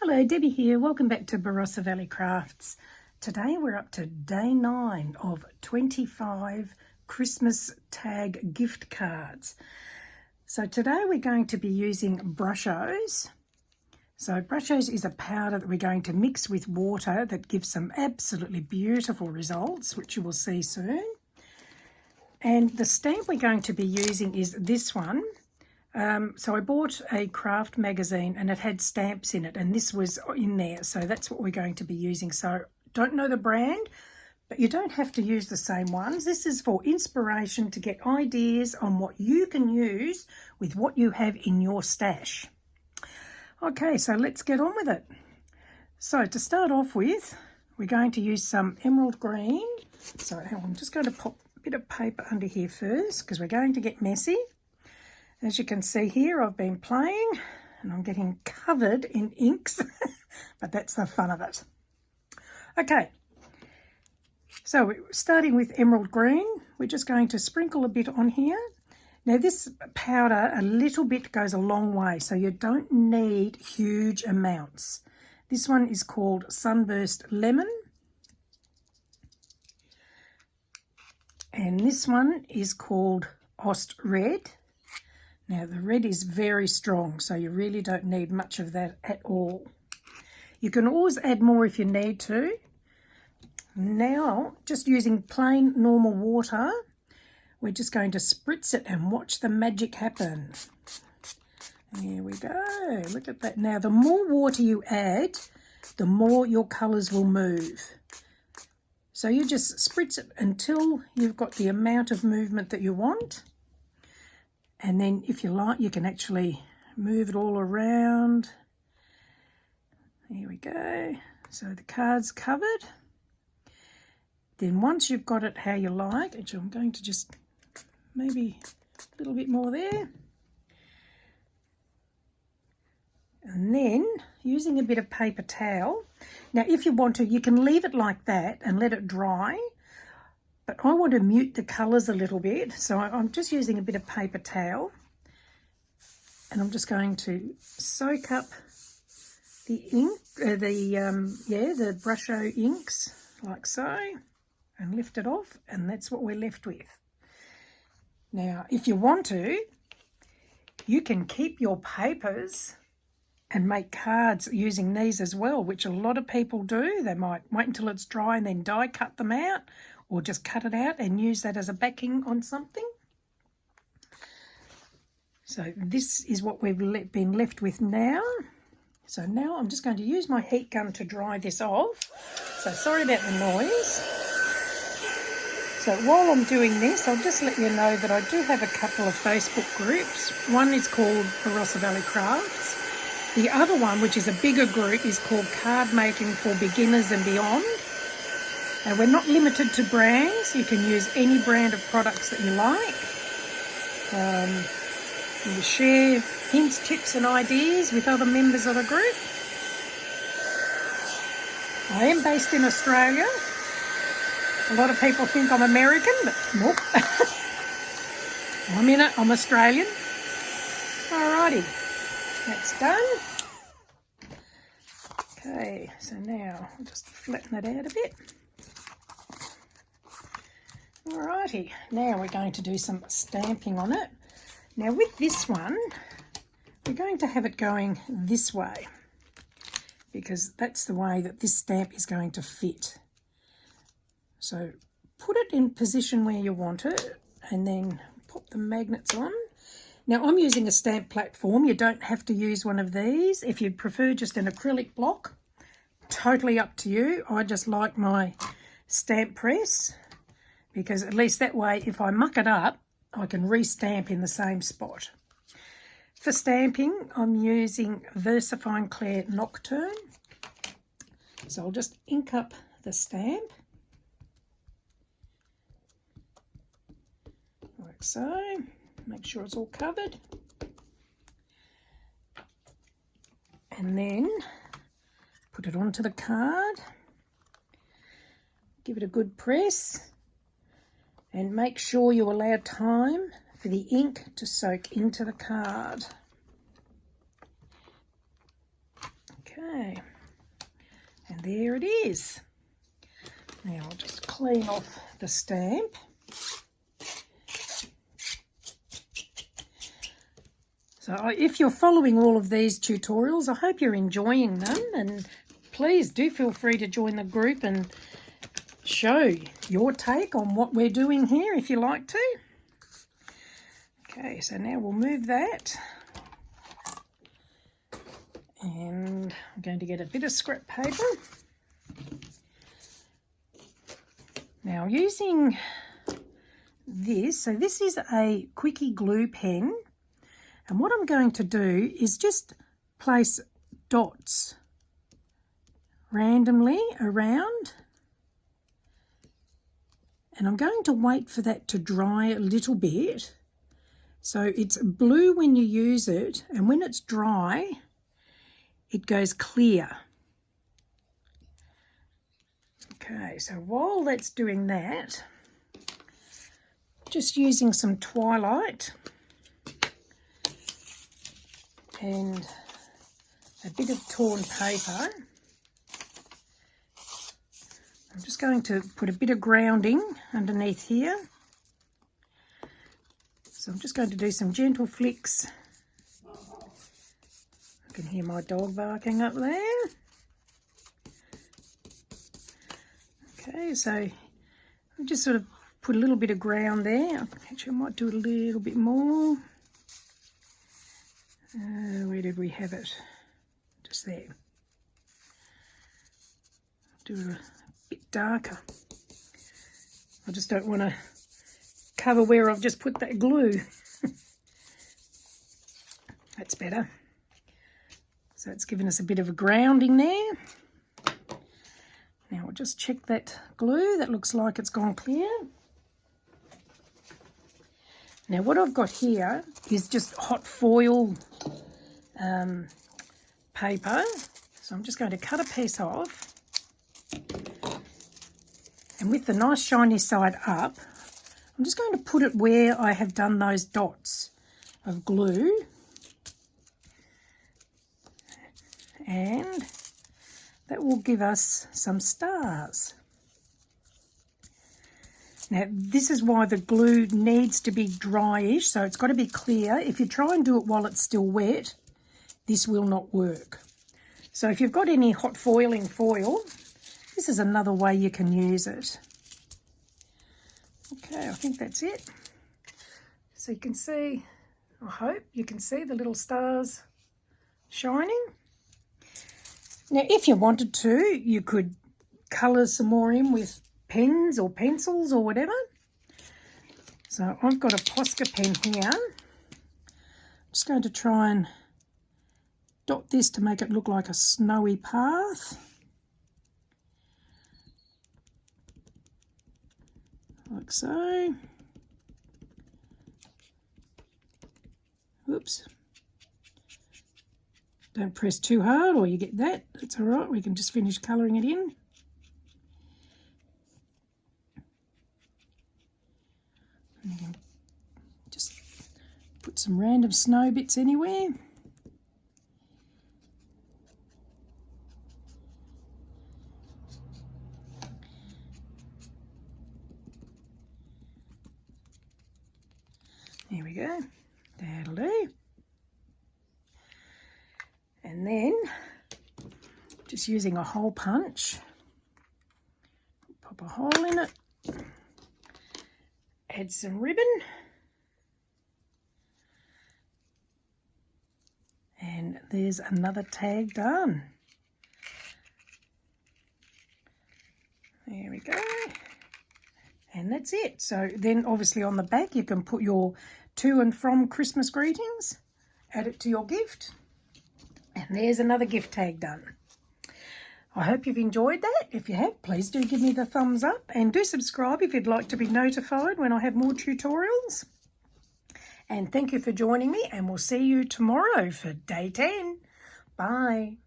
Hello, Debbie here. Welcome back to Barossa Valley Crafts. Today we're up to day 9 of 25 Christmas tag gift cards. So today we're going to be using brushos. So brushos is a powder that we're going to mix with water that gives some absolutely beautiful results, which you will see soon. And the stamp we're going to be using is this one. So I bought a craft magazine and it had stamps in it, and this was in there, so that's what we're going to be using. So don't know the brand, but you don't have to use the same ones. This is for inspiration to get ideas on what you can use with what you have in your stash. Okay, so let's get on with it. So to start off with, we're going to use some emerald green. So I'm just going to pop a bit of paper under here first because we're going to get messy. As you can see here, I've been playing and I'm getting covered in inks, but that's the fun of it. Okay, so we're starting with emerald green. We're just going to sprinkle a bit on here. Now this powder, a little bit goes a long way, so you don't need huge amounts. This one is called Sunburst Lemon. And this one is called Ost Red. Now the red is very strong, so you really don't need much of that at all. You can always add more if you need to. Now, just using plain normal water, we're just going to spritz it and watch the magic happen. There we go, look at that. Now the more water you add, the more your colours will move. So you just spritz it until you've got the amount of movement that you want. And then if you like, you can actually move it all around. There we go. So the card's covered. Then once you've got it how you like, which I'm going to just maybe a little bit more there. And then using a bit of paper towel. Now if you want to, you can leave it like that and let it dry. But I want to mute the colours a little bit, so I'm just using a bit of paper towel, and I'm just going to soak up the ink, the brusho inks, like so, and lift it off, and that's what we're left with. Now, if you want to, you can keep your papers and make cards using these as well, which a lot of people do. They might wait until it's dry and then die cut them out, or just cut it out and use that as a backing on something. So this is what we've been left with now. So now I'm just going to use my heat gun to dry this off. So sorry about the noise. So while I'm doing this, I'll just let you know that I do have a couple of Facebook groups. One is called Barossa Valley Crafts. The other one, which is a bigger group, is called Cardmaking for Beginners and Beyond. And we're not limited to brands. You can use any brand of products that you like. You share hints, tips and ideas with other members of the group. I am based in Australia. A lot of people think I'm American, but nope. I'm Australian. Alrighty, that's done. Okay, so now I'll just flatten it out a bit. Alrighty, now we're going to do some stamping on it. Now with this one, we're going to have it going this way because that's the way that this stamp is going to fit. So put it in position where you want it and then pop the magnets on. Now I'm using a stamp platform. You don't have to use one of these. If you prefer just an acrylic block, totally up to you. I just like my stamp press, because at least that way, if I muck it up, I can re-stamp in the same spot. For stamping, I'm using VersaFine Clair Nocturne. So I'll just ink up the stamp, like so. Make sure it's all covered. And then put it onto the card. Give it a good press. And make sure you allow time for the ink to soak into the card. Okay, and there it is. Now I'll just clean off the stamp. So if you're following all of these tutorials, I hope you're enjoying them, and please do feel free to join the group and show your take on what we're doing here if you like to. Okay, so now we'll move that, and I'm going to get a bit of scrap paper. Now using this, so this is a quickie glue pen, and what I'm going to do is just place dots randomly around, and I'm going to wait for that to dry a little bit. So it's blue when you use it, and when it's dry, it goes clear. Okay, so while that's doing that, just using some Twilight and a bit of torn paper, I'm just going to put a bit of grounding underneath here. So I'm just going to do some gentle flicks. I can hear my dog barking up there. Okay, so I'll just sort of put a little bit of ground there. Actually, I might do a little bit more. Where did we have it? Just there. Do it a bit darker. I just don't want to cover where I've just put that glue. That's better. So it's given us a bit of a grounding there. Now we'll just check that glue. That looks like it's gone clear. Now what I've got here is just hot foil paper. So I'm just going to cut a piece off. And with the nice shiny side up, I'm just going to put it where I have done those dots of glue. And that will give us some stars. Now this is why the glue needs to be dryish, so it's got to be clear. If you try and do it while it's still wet, this will not work. So if you've got any hot foiling foil, this is another way you can use it. Okay, I think that's it. So you can see, I hope you can see the little stars shining. Now if you wanted to, you could colour some more in with pens or pencils or whatever. So I've got a Posca pen here. I'm just going to try and dot this to make it look like a snowy path. Like so. Oops. Don't press too hard or you get that. That's all right. We can just finish colouring it in. And you can just put some random snow bits anywhere. There we go. That'll do. And then just using a hole punch, pop a hole in it, add some ribbon, and there's another tag done. There we go. And that's it. So then obviously on the back you can put your to and from Christmas greetings, add it to your gift, and there's another gift tag done. I hope you've enjoyed that. If you have, please do give me the thumbs up and do subscribe if you'd like to be notified when I have more tutorials. And thank you for joining me, and we'll see you tomorrow for day 10. Bye.